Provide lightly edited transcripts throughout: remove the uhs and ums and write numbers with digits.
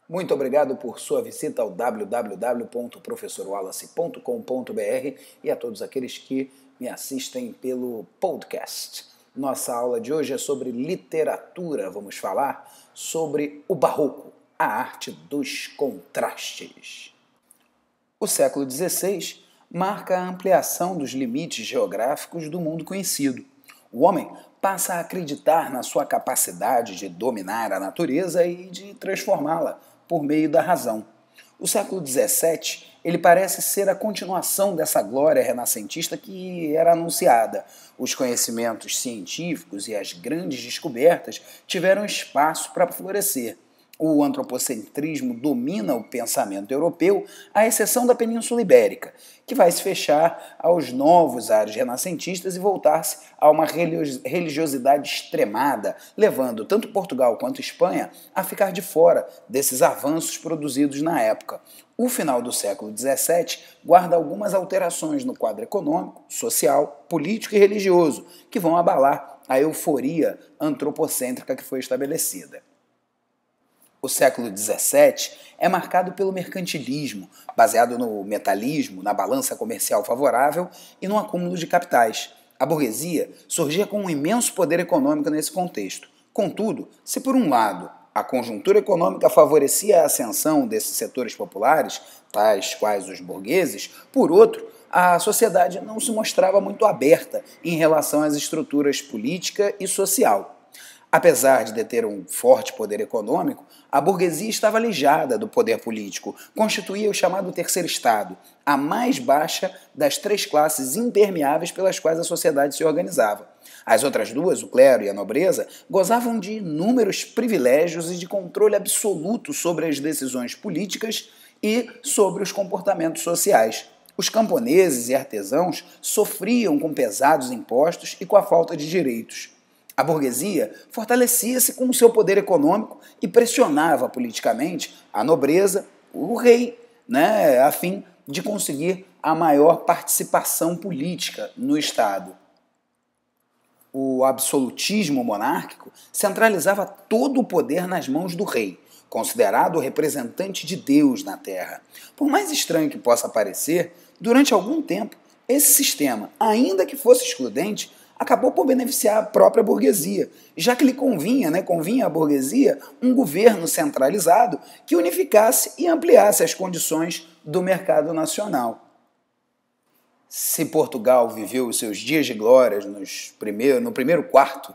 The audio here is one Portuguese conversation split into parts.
Muito obrigado por sua visita ao www.professorwallace.com.br e a todos aqueles que me assistem pelo podcast. Nossa aula de hoje é sobre literatura. Vamos falar sobre o Barroco, a arte dos contrastes. O século XVI marca a ampliação dos limites geográficos do mundo conhecido. O homem passa a acreditar na sua capacidade de dominar a natureza e de transformá-la por meio da razão. O século XVII ele parece ser a continuação dessa glória renascentista que era anunciada. Os conhecimentos científicos e as grandes descobertas tiveram espaço para florescer. O antropocentrismo domina o pensamento europeu, à exceção da Península Ibérica, que vai se fechar aos novos ares renascentistas e voltar-se a uma religiosidade extremada, levando tanto Portugal quanto Espanha a ficar de fora desses avanços produzidos na época. O final do século XVII guarda algumas alterações no quadro econômico, social, político e religioso, que vão abalar a euforia antropocêntrica que foi estabelecida. O século XVII é marcado pelo mercantilismo, baseado no metalismo, na balança comercial favorável e no acúmulo de capitais. A burguesia surgia com um imenso poder econômico nesse contexto. Contudo, se por um lado a conjuntura econômica favorecia a ascensão desses setores populares, tais quais os burgueses, por outro, a sociedade não se mostrava muito aberta em relação às estruturas política e social. Apesar de deter um forte poder econômico, a burguesia estava alijada do poder político, constituía o chamado terceiro estado, a mais baixa das três classes impermeáveis pelas quais a sociedade se organizava. As outras duas, o clero e a nobreza, gozavam de inúmeros privilégios e de controle absoluto sobre as decisões políticas e sobre os comportamentos sociais. Os camponeses e artesãos sofriam com pesados impostos e com a falta de direitos. A burguesia fortalecia-se com o seu poder econômico e pressionava politicamente a nobreza, o rei, a fim de conseguir a maior participação política no Estado. O absolutismo monárquico centralizava todo o poder nas mãos do rei, considerado o representante de Deus na Terra. Por mais estranho que possa parecer, durante algum tempo, esse sistema, ainda que fosse excludente, acabou por beneficiar a própria burguesia, já que lhe convinha à burguesia um governo centralizado que unificasse e ampliasse as condições do mercado nacional. Se Portugal viveu os seus dias de glória no primeiro quarto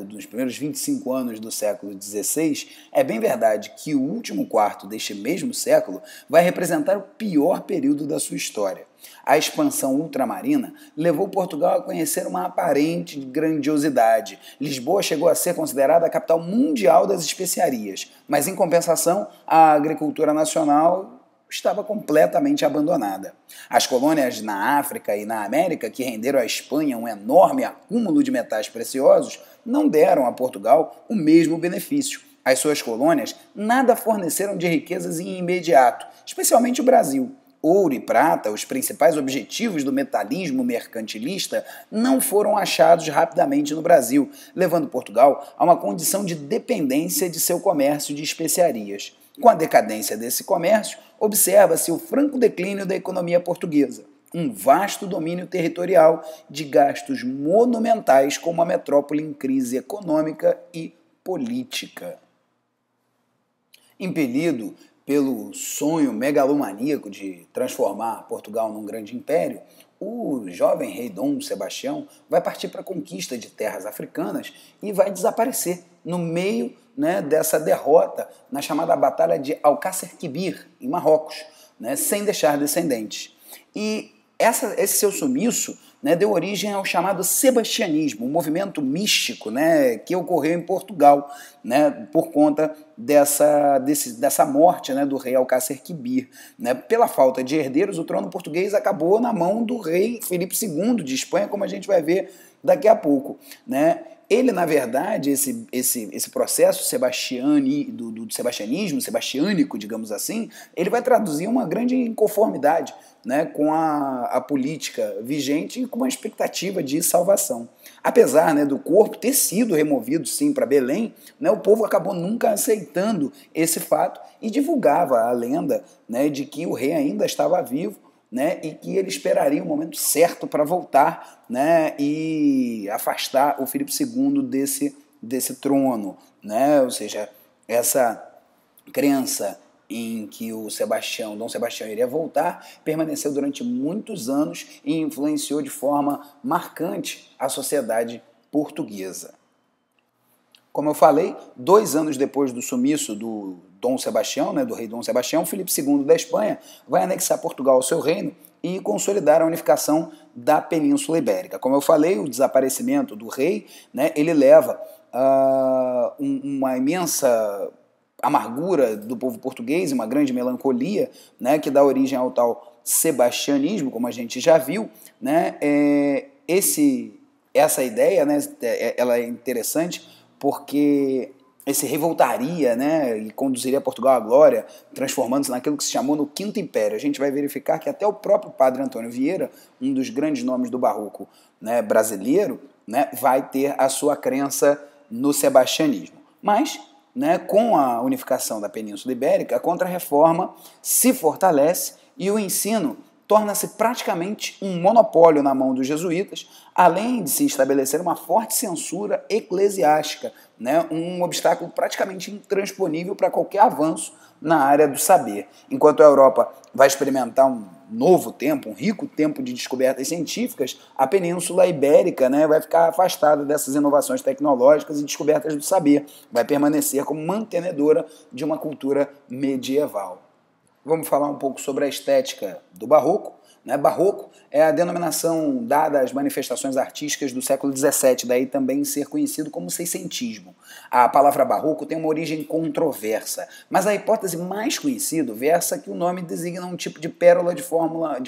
dos primeiros 25 anos do século XVI, é bem verdade que o último quarto deste mesmo século vai representar o pior período da sua história. A expansão ultramarina levou Portugal a conhecer uma aparente grandiosidade. Lisboa chegou a ser considerada a capital mundial das especiarias, mas em compensação, a agricultura nacional estava completamente abandonada. As colônias na África e na América, que renderam à Espanha um enorme acúmulo de metais preciosos, não deram a Portugal o mesmo benefício. As suas colônias nada forneceram de riquezas em imediato, especialmente o Brasil. Ouro e prata, os principais objetivos do metalismo mercantilista, não foram achados rapidamente no Brasil, levando Portugal a uma condição de dependência de seu comércio de especiarias. Com a decadência desse comércio, observa-se o franco declínio da economia portuguesa, um vasto domínio territorial de gastos monumentais com uma metrópole em crise econômica e política. Impelido pelo sonho megalomaníaco de transformar Portugal num grande império, o jovem rei Dom Sebastião vai partir para a conquista de terras africanas e vai desaparecer no meio dessa derrota na chamada Batalha de Alcácer Quibir, em Marrocos, sem deixar descendentes. E esse seu sumiço deu origem ao chamado sebastianismo, um movimento místico que ocorreu em Portugal por conta dessa morte do rei Alcácer Quibir. Pela falta de herdeiros, o trono português acabou na mão do rei Filipe II de Espanha, como a gente vai ver daqui a pouco. Ele, na verdade, esse processo do sebastianismo, sebastiânico, digamos assim, ele vai traduzir uma grande inconformidade com a política vigente com uma expectativa de salvação. Apesar, né, do corpo ter sido removido, sim, para Belém, né, o povo acabou nunca aceitando esse fato e divulgava a lenda, né, de que o rei ainda estava vivo, né, e que ele esperaria o momento certo para voltar, né, e afastar o Filipe II desse trono, né, ou seja, essa crença em que o Dom Sebastião iria voltar, permaneceu durante muitos anos e influenciou de forma marcante a sociedade portuguesa. Como eu falei, 2 anos depois do sumiço do Dom Sebastião, né, do rei Dom Sebastião, Filipe II da Espanha vai anexar Portugal ao seu reino e consolidar a unificação da Península Ibérica. Como eu falei, o desaparecimento do rei, né, ele leva a uma imensa amargura do povo português, uma grande melancolia, né, que dá origem ao tal sebastianismo, como a gente já viu, né, essa ideia, né, ela é interessante porque esse rei voltaria, né, e conduziria Portugal à glória, transformando-se naquilo que se chamou no Quinto Império. A gente vai verificar que até o próprio Padre Antônio Vieira, um dos grandes nomes do barroco, né, brasileiro, né, vai ter a sua crença no sebastianismo. Mas, né, com a unificação da Península Ibérica, a Contra-Reforma se fortalece e o ensino torna-se praticamente um monopólio na mão dos jesuítas, além de se estabelecer uma forte censura eclesiástica, né, um obstáculo praticamente intransponível para qualquer avanço na área do saber. Enquanto a Europa vai experimentar um novo tempo, um rico tempo de descobertas científicas, a Península Ibérica, né, vai ficar afastada dessas inovações tecnológicas e descobertas do saber, vai permanecer como mantenedora de uma cultura medieval. Vamos falar um pouco sobre a estética do barroco. Né? Barroco é a denominação dada às manifestações artísticas do século XVII, daí também ser conhecido como seiscentismo. A palavra barroco tem uma origem controversa, mas a hipótese mais conhecida versa que o nome designa um tipo de pérola de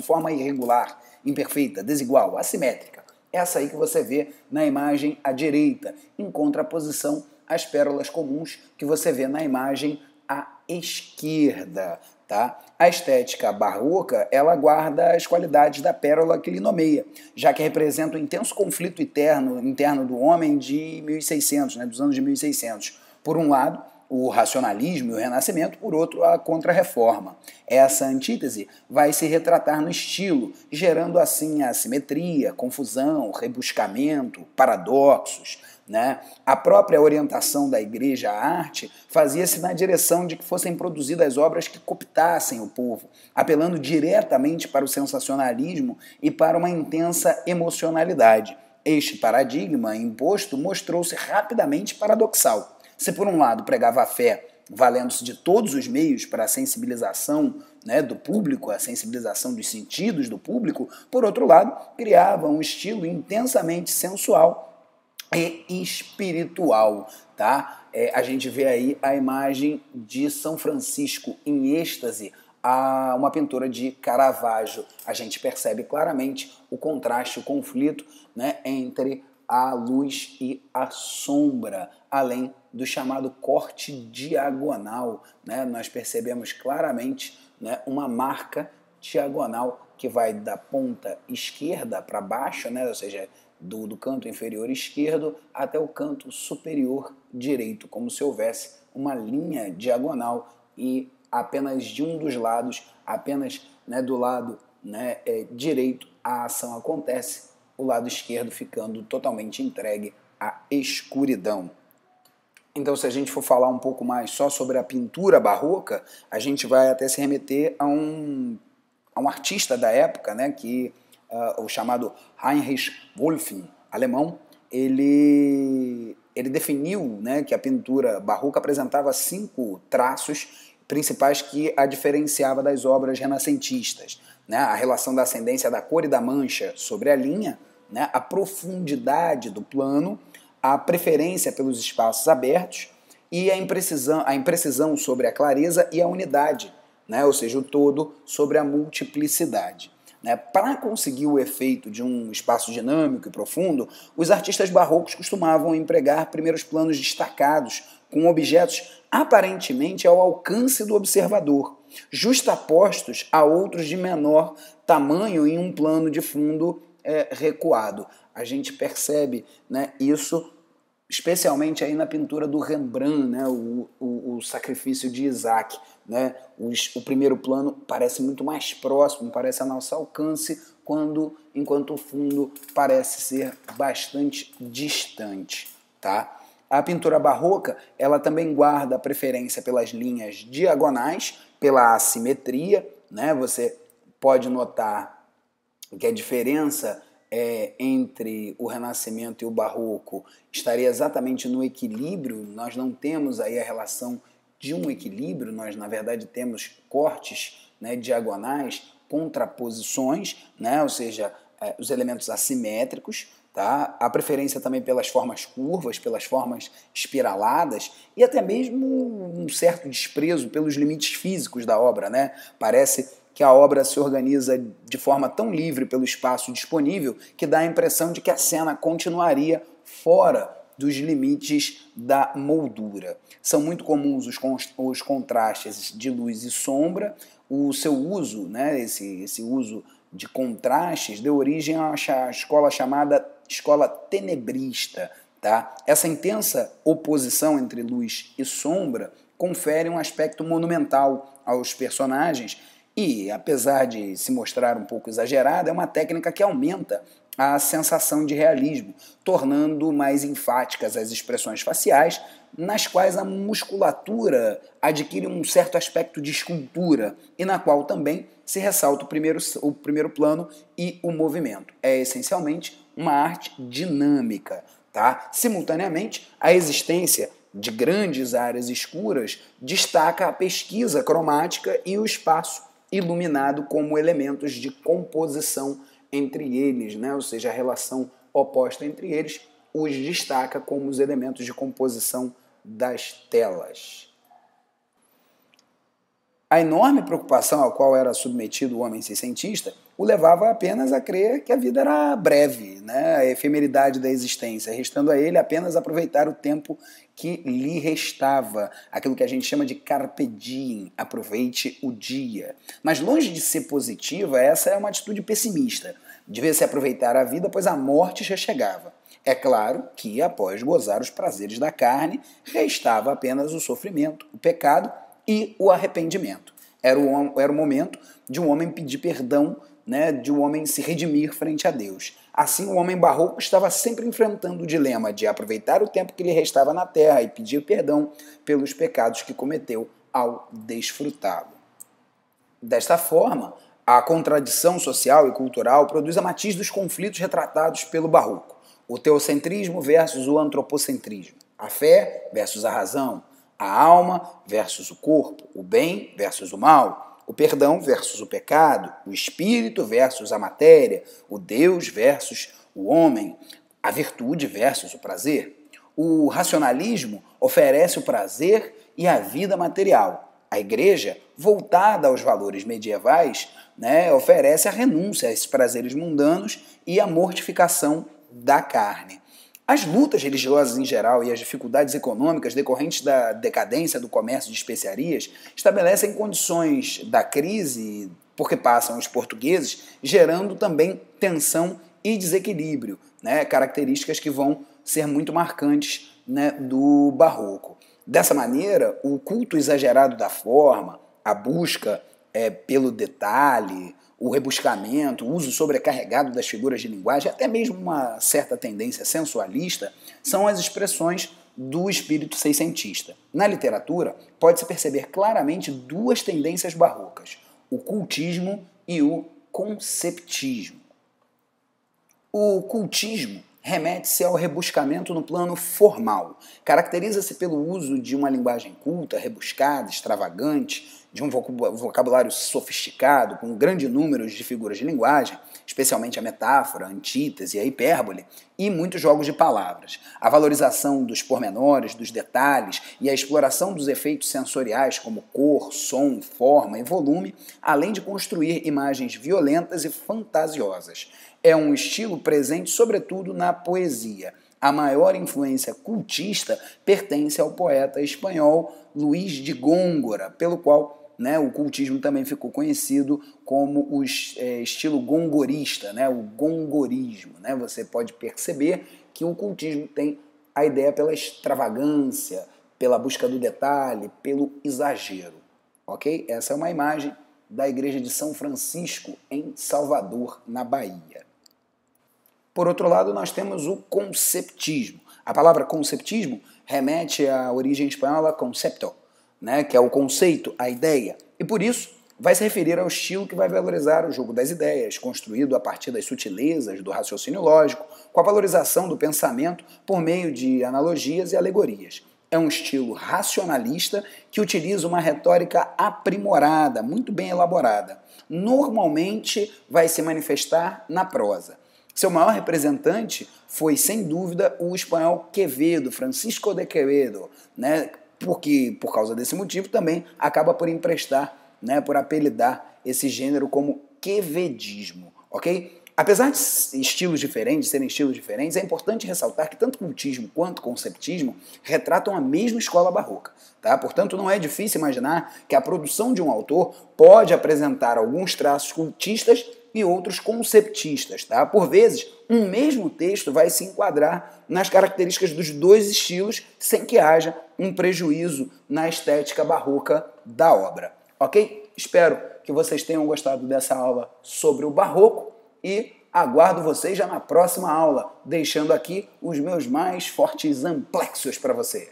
forma irregular, imperfeita, desigual, assimétrica. Essa aí que você vê na imagem à direita, em contraposição às pérolas comuns que você vê na imagem à esquerda. Tá? A estética barroca, ela guarda as qualidades da pérola que lhe nomeia, já que representa o intenso conflito interno do homem de 1600, né, dos anos de 1600. Por um lado, o racionalismo e o renascimento, por outro, a Contra-Reforma. Essa antítese vai se retratar no estilo, gerando assim assimetria, confusão, rebuscamento, paradoxos. Né? A própria orientação da igreja à arte fazia-se na direção de que fossem produzidas obras que cooptassem o povo, apelando diretamente para o sensacionalismo e para uma intensa emocionalidade. Este paradigma imposto mostrou-se rapidamente paradoxal. Se por um lado pregava a fé, valendo-se de todos os meios para a sensibilização, né, do público, a sensibilização dos sentidos do público, por outro lado, criava um estilo intensamente sensual e espiritual, tá? A gente vê aí a imagem de São Francisco em êxtase, a uma pintura de Caravaggio. A gente percebe claramente o contraste, o conflito, né, entre a luz e a sombra, além do chamado corte diagonal, né? Nós percebemos claramente, né, uma marca diagonal que vai da ponta esquerda para baixo, né, ou seja, do canto inferior esquerdo até o canto superior direito, como se houvesse uma linha diagonal e apenas de um dos lados, apenas, né, do lado, né, direito, a ação acontece, o lado esquerdo ficando totalmente entregue à escuridão. Então, se a gente for falar um pouco mais só sobre a pintura barroca, a gente vai até se remeter a um artista da época, né, que o chamado Heinrich Wölfing, alemão, ele definiu, né, que a pintura barroca apresentava 5 traços principais que a diferenciava das obras renascentistas, né, a relação da ascendência da cor e da mancha sobre a linha, né, a profundidade do plano, a preferência pelos espaços abertos e a imprecisão sobre a clareza e a unidade, né, ou seja, o todo sobre a multiplicidade. Né? Para conseguir o efeito de um espaço dinâmico e profundo, os artistas barrocos costumavam empregar primeiros planos destacados, com objetos aparentemente ao alcance do observador, justapostos a outros de menor tamanho em um plano de fundo recuado. A gente percebe, né, isso especialmente aí na pintura do Rembrandt, né, o sacrifício de Isaac. Né, o primeiro plano parece muito mais próximo, parece a nosso alcance, enquanto o fundo parece ser bastante distante. Tá? A pintura barroca, ela também guarda a preferência pelas linhas diagonais, pela assimetria. Né? Você pode notar que a diferença entre o Renascimento e o Barroco estaria exatamente no equilíbrio. Nós não temos aí a relação de um equilíbrio, nós na verdade temos cortes, né, diagonais, contraposições, né, ou seja, os elementos assimétricos. Tá? A preferência também pelas formas curvas, pelas formas espiraladas e até mesmo um certo desprezo pelos limites físicos da obra. Né? Parece que a obra se organiza de forma tão livre pelo espaço disponível que dá a impressão de que a cena continuaria fora dos limites da moldura. São muito comuns os contrastes de luz e sombra. O seu uso, né, esse uso de contrastes, deu origem à escola chamada escola tenebrista. Tá? Essa intensa oposição entre luz e sombra confere um aspecto monumental aos personagens e, apesar de se mostrar um pouco exagerada, é uma técnica que aumenta a sensação de realismo, tornando mais enfáticas as expressões faciais, nas quais a musculatura adquire um certo aspecto de escultura e na qual também se ressalta o primeiro plano e o movimento. É essencialmente uma arte dinâmica. Tá? Simultaneamente, a existência de grandes áreas escuras destaca a pesquisa cromática e o espaço iluminado como elementos de composição entre eles, né? Ou seja, a relação oposta entre eles os destaca como os elementos de composição das telas. A enorme preocupação a qual era submetido o homem seiscentista o levava apenas a crer que a vida era breve, né? A efemeridade da existência, restando a ele apenas aproveitar o tempo que lhe restava, aquilo que a gente chama de carpe diem, aproveite o dia. Mas longe de ser positiva, essa é uma atitude pessimista. Devia-se aproveitar a vida, pois a morte já chegava. É claro que, após gozar os prazeres da carne, restava apenas o sofrimento, o pecado e o arrependimento. Era o momento de um homem pedir perdão, né, de um homem se redimir frente a Deus. Assim, o homem barroco estava sempre enfrentando o dilema de aproveitar o tempo que lhe restava na terra e pedir perdão pelos pecados que cometeu ao desfrutá-lo. Desta forma, a contradição social e cultural produz a matiz dos conflitos retratados pelo barroco. O teocentrismo versus o antropocentrismo. A fé versus a razão. A alma versus o corpo, o bem versus o mal, o perdão versus o pecado, o espírito versus a matéria, o Deus versus o homem, a virtude versus o prazer. O racionalismo oferece o prazer e a vida material. A igreja, voltada aos valores medievais, né, oferece a renúncia a esses prazeres mundanos e a mortificação da carne. As lutas religiosas em geral e as dificuldades econômicas decorrentes da decadência do comércio de especiarias estabelecem condições da crise por que passam os portugueses, gerando também tensão e desequilíbrio, né, características que vão ser muito marcantes, né, do barroco. Dessa maneira, o culto exagerado da forma, a busca pelo detalhe, o rebuscamento, o uso sobrecarregado das figuras de linguagem, até mesmo uma certa tendência sensualista, são as expressões do espírito seiscentista. Na literatura, pode-se perceber claramente duas tendências barrocas, o cultismo e o conceptismo. O cultismo remete-se ao rebuscamento no plano formal. Caracteriza-se pelo uso de uma linguagem culta, rebuscada, extravagante, de um vocabulário sofisticado, com um grande número de figuras de linguagem, especialmente a metáfora, a antítese, a hipérbole, e muitos jogos de palavras. A valorização dos pormenores, dos detalhes e a exploração dos efeitos sensoriais como cor, som, forma e volume, além de construir imagens violentas e fantasiosas. É um estilo presente sobretudo na poesia. A maior influência cultista pertence ao poeta espanhol Luís de Góngora, pelo qual né, o cultismo também ficou conhecido como o estilo gongorista, né, o gongorismo. Né? Você pode perceber que o cultismo tem a ideia pela extravagância, pela busca do detalhe, pelo exagero. Ok? Essa é uma imagem da igreja de São Francisco, em Salvador, na Bahia. Por outro lado, nós temos o conceptismo. A palavra conceptismo remete à origem espanhola concepto, né, que é o conceito, a ideia. E por isso, vai se referir ao estilo que vai valorizar o jogo das ideias, construído a partir das sutilezas do raciocínio lógico, com a valorização do pensamento por meio de analogias e alegorias. É um estilo racionalista que utiliza uma retórica aprimorada, muito bem elaborada. Normalmente vai se manifestar na prosa. Seu maior representante foi, sem dúvida, o espanhol Quevedo, Francisco de Quevedo, né? Porque, por causa desse motivo, também acaba por emprestar, né, por apelidar esse gênero como quevedismo, ok? Apesar de estilos diferentes, serem estilos diferentes, é importante ressaltar que tanto cultismo quanto conceptismo retratam a mesma escola barroca. Tá? Portanto, não é difícil imaginar que a produção de um autor pode apresentar alguns traços cultistas e outros conceptistas. Tá? Por vezes, um mesmo texto vai se enquadrar nas características dos dois estilos sem que haja um prejuízo na estética barroca da obra. Ok? Espero que vocês tenham gostado dessa aula sobre o barroco e aguardo vocês já na próxima aula, deixando aqui os meus mais fortes amplexos para você.